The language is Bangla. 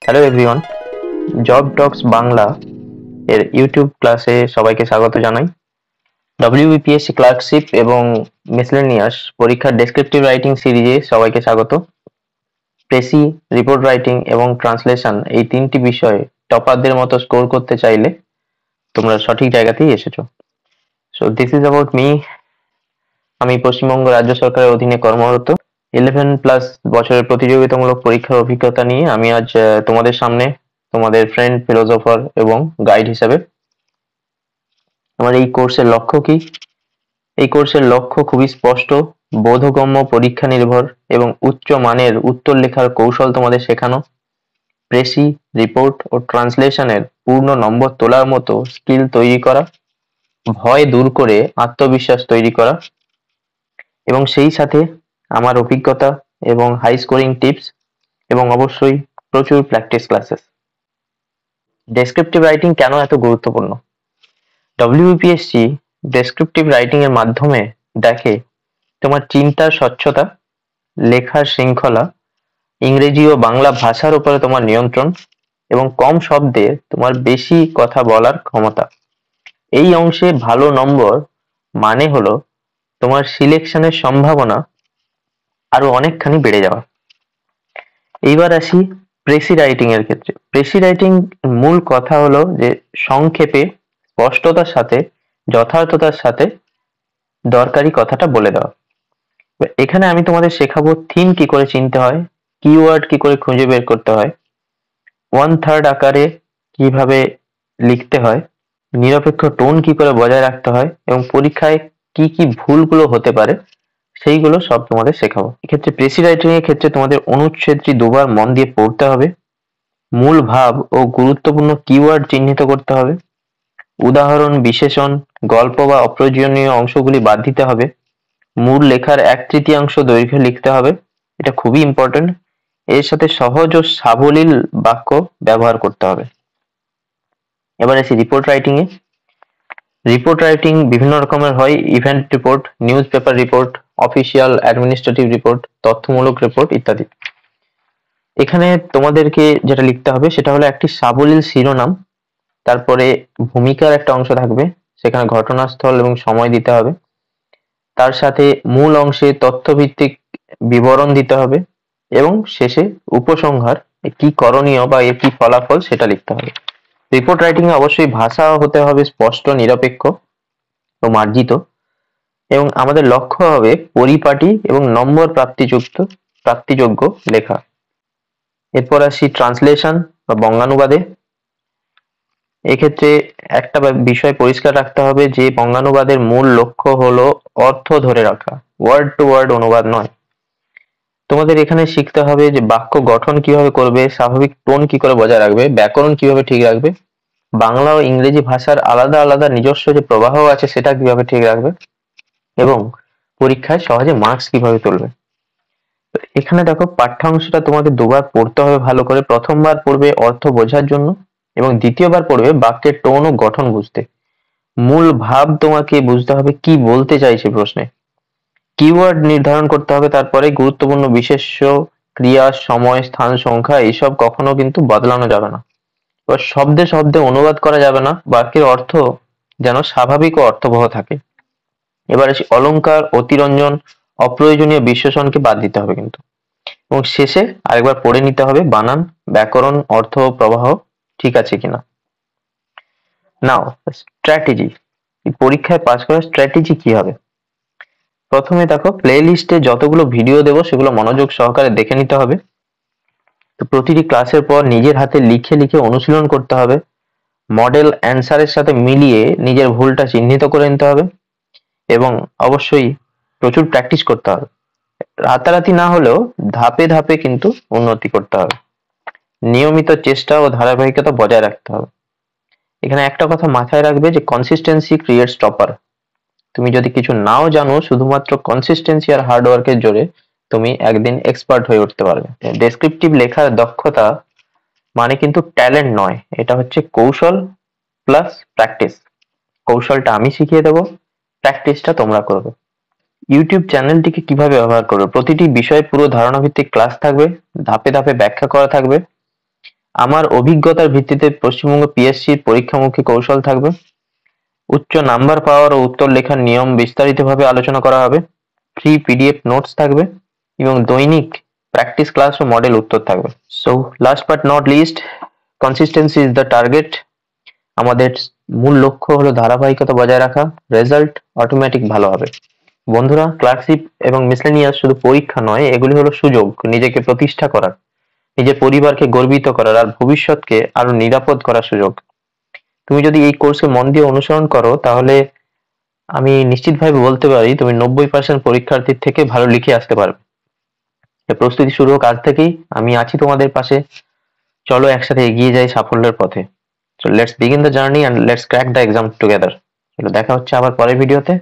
হ্যালো এভরিওয়ান, জব টক্স বাংলা এর ইউটিউব ক্লাসে সবাইকে স্বাগত জানাই। ডব্লিউবিপিএসসি ক্লার্কশিপ এবং মিসলেনিয়াস পরীক্ষার ডেসক্রিপটিভ রাইটিং সিরিজে সবাইকে স্বাগত। প্রেসি, রিপোর্ট রাইটিং এবং ট্রান্সলেশন এই তিনটি বিষয়ে টপারদের মতো স্কোর করতে চাইলে তোমরা সঠিক জায়গাতেই এসেছো। So this is about me. আমি পশ্চিমবঙ্গ রাজ্য সরকারের অধীনে কর্মরত। 11+ বছরের প্রতিযোগিতামূলক পরীক্ষার অভিজ্ঞতা নিয়ে আমি আজ তোমাদের সামনে তোমাদের ফ্রেন্ড, ফিলোসোফার এবং গাইড হিসেবে। আমার এই কোর্সের লক্ষ্য কি? এই কোর্সের লক্ষ্য খুবই স্পষ্ট, বোধগম্য, পরীক্ষা নির্ভর এবং উচ্চ মানের উত্তর লেখার কৌশল তোমাদের শেখানো, প্রেসি, রিপোর্ট ও ট্রান্সলেশনের পূর্ণ নম্বর তোলার মতো স্কিল তৈরি করা, ভয় দূর করে আত্মবিশ্বাস তৈরি করা এবং সেই সাথে আমার অভিজ্ঞতা এবং হাই স্কোরিং টিপস এবং অবশ্যই প্রচুর প্র্যাকটিস ক্লাসেস। ডেসক্রিপটিভ রাইটিং কেন এত গুরুত্বপূর্ণ? ডব্লিউবিপিএসসি ডেসক্রিপটিভ রাইটিং এর মাধ্যমে দেখে তোমার চিন্তার স্বচ্ছতা, লেখার শৃঙ্খলা, ইংরেজি ও বাংলা ভাষার উপরে তোমার নিয়ন্ত্রণ এবং কম শব্দে তোমার বেশি কথা বলার ক্ষমতা। এই অংশে ভালো নম্বর মানে হলো তোমার সিলেকশনের সম্ভাবনা আরো অনেকখানি বেড়ে যাওয়া। এইবার আসি প্রেসি রাইটিং এর ক্ষেত্রে। প্রেসি রাইটিং মূল কথা হলো যে সংক্ষেপে, স্পষ্টতার সাথে, যথার্থতার সাথে দরকারি কথাটা বলে দেওয়া। এখানে আমি তোমাদের শেখাবো থিম কি করে চিনতে হয়, কিওয়ার্ড কি করে খুঁজে বের করতে হয়, 1/3 আকারে কিভাবে লিখতে হয়, নিরপেক্ষ টোন কি করে বজায় রাখতে হয় এবং পরীক্ষায় কি কি ভুলগুলো হতে পারে সেইগুলো সব তোমাদের শেখাবো। এক্ষেত্রে প্রেসি রাইটিং এর ক্ষেত্রে তোমাদের অনুচ্ছেদটি দুবার মন দিয়ে পড়তে হবে, মূল ভাব ও গুরুত্বপূর্ণ কিওয়ার্ড চিহ্নিত করতে হবে, উদাহরণ, বিশেষণ, গল্প বা অপ্রয়োজনীয় অংশগুলি বাদ দিতে হবে, মূল লেখার 1/3 দৈর্ঘ্যে লিখতে হবে, এটা খুবই ইম্পর্টেন্ট। এর সাথে সহজ ও সাবলীল বাক্য ব্যবহার করতে হবে। এবার আসি রিপোর্ট রাইটিং এ। রিপোর্ট রাইটিং বিভিন্ন রকমের হয়, event report, newspaper report, official administrative report, তথ্যমূলক রিপোর্ট ইত্যাদি। এখানে তোমাদেরকে যেটা লিখতে হবে সেটা হলো একটি সাবলীল শিরোনাম, তারপরে ভূমিকার একটা অংশ থাকবে, সেখানে ঘটনাস্থল এবং সময় দিতে হবে, তার সাথে মূল অংশে তথ্যভিত্তিক বিবরণ দিতে হবে এবং শেষে উপসংহার, কি করণীয় বা এর কি ফলাফল সেটা লিখতে হবে। রিপোর্ট রাইটিং এ অবশ্যই ভাষা হতে হবে স্পষ্ট, নিরপেক্ষ ও মার্জিত এবং আমাদের লক্ষ্য হবে পরিপাটি এবং নম্বর প্রাপ্তিযোগ্য লেখা। এরপর আসি ট্রান্সলেশন বা বঙ্গানুবাদে। এক্ষেত্রে একটা বিষয় পরিষ্কার রাখতে হবে যে বঙ্গানুবাদের মূল লক্ষ্য হলো অর্থ ধরে রাখা, ওয়ার্ড টু ওয়ার্ড অনুবাদ নয়। তোমাদের এখানে শিখতে হবে যে বাক্য গঠন কিভাবে করবে, স্বাভাবিক টোন কি করে বজায় রাখবে, ব্যাকরণ কিভাবে ঠিক রাখবে, বাংলা ও ইংরেজি ভাষার আলাদা আলাদা নিজস্ব যে প্রবাহ আছে সেটা কিভাবে ঠিক রাখবে এবং পরীক্ষায় সহজে মার্কস কিভাবে তুলবে। তো এখানে দেখো পাঠ্যাংশটা তোমাকে দুবার পড়তে হবে ভালো করে। প্রথমবার পড়বে অর্থ বোঝার জন্য এবং দ্বিতীয়বার পড়বে বাক্যের টোন ও গঠন বুঝতে। মূল ভাব তোমাকে বুঝতে হবে কি বলতে চাইছে প্রশ্নে। কিওয়ার্ড নির্ধারণ করতে হবে, তারপরে গুরুত্বপূর্ণ বিশেষ্য, ক্রিয়া, সময়, স্থান, সংখ্যা এইসব কখনো কিন্তু বদলানো যাবে না। এবার শব্দে শব্দে অনুবাদ করা যাবে না, বাক্যের অর্থ যেন স্বাভাবিক ও অর্থবহ থাকে। এবার আসি অলংকার, অতিরঞ্জন, অপ্রয়োজনীয় বিশেষণকে বাদ দিতে হবে কিন্তু। এবং শেষে আরেকবার পড়ে নিতে হবে বানান, ব্যাকরণ, অর্থ, প্রবাহ ঠিক আছে কিনা। নাও স্ট্র্যাটেজি, পরীক্ষায় পাস করার স্ট্র্যাটেজি কি হবে? প্রথমে দেখো প্লে লিস্টে যতগুলো ভিডিও দেবো সেগুলো মনোযোগ সহকারে দেখে নিতে হবে। তো প্রতিটি ক্লাসের পর নিজের হাতে লিখে লিখে অনুশীলন করতে হবে, মডেল অ্যান্সারের সাথে মিলিয়ে নিজের ভুলটা চিহ্নিত করে নিতে হবে এবং অবশ্যই প্রচুর প্র্যাকটিস করতে হবে। রাতারাতি না হলেও ধাপে ধাপে কিন্তু উন্নতি করতে হবে। নিয়মিত চেষ্টা ও ধারাবাহিকতা বজায় রাখতে হবে। এখানে একটা কথা মাথায় রাখবে যে কনসিস্টেন্সি ক্রিয়েটস টপার। তুমি যদি কিছু নাও জানো, শুধুমাত্র কনসিস্টেন্সি আর হার্ডওয়ার্কের জোরে তুমি একদিন এক্সপার্ট হয়ে উঠতে পারবে। ডেসক্রিপটিভ লেখার দক্ষতা মানে কিন্তু ট্যালেন্ট নয়, এটা হচ্ছে কৌশল প্লাস প্র্যাকটিস। কৌশলটা আমি শিখিয়ে দেবো, প্র্যাকটিসটা তোমরা করবে। ইউটিউব চ্যানেলটিকে কিভাবে ব্যবহার করবে? প্রতিটি বিষয়ে পুরো ধারণা ভিত্তিক ক্লাস থাকবে, ধাপে ধাপে ব্যাখ্যা করা থাকবে, আমার অভিজ্ঞতার ভিত্তিতে পশ্চিমবঙ্গ পিএসসির পরীক্ষামুখী কৌশল থাকবে। উচ্চ নাম্বার পাওয়ার ও উত্তর লেখার নিয়ম বিস্তারিতভাবে আলোচনা করা হবে। ফ্রি পিডিএফ নোটস থাকবে এবং দৈনিক প্র্যাকটিস ক্লাস ও মডেল উত্তর থাকবে। So last but not list, consistency is the target. আমাদের মূল লক্ষ্য হলো ধারাবাহিকতা বজায় রাখা, রেজাল্ট অটোমেটিক ভালো হবে। বন্ধুরা, ক্লার্কশিপ এবং মিসলেনিয়াস শুধু পরীক্ষা নয়, এগুলি হলো সুযোগ নিজেকে প্রতিষ্ঠা করার, নিজের পরিবারকে গর্বিত করার আর ভবিষ্যৎকে আরো নিরাপদ করার সুযোগ। তুমি যদি এই কোর্সকে মন দিয়ে অনুসরণ করো তাহলে আমি নিশ্চিতভাবে বলতে পারি তুমি 90% পরীক্ষার্থীর থেকে ভালো লিখে আসতে পারবে। প্রস্তুতি শুরু হোক আজ থেকেই, আমি আছি তোমাদের পাশে। চলো একসাথে এগিয়ে যাই সাফল্যের পথে। So let's begin the journey and let's crack the exam together. চলো দেখা হচ্ছে আবার পরের ভিডিওতে।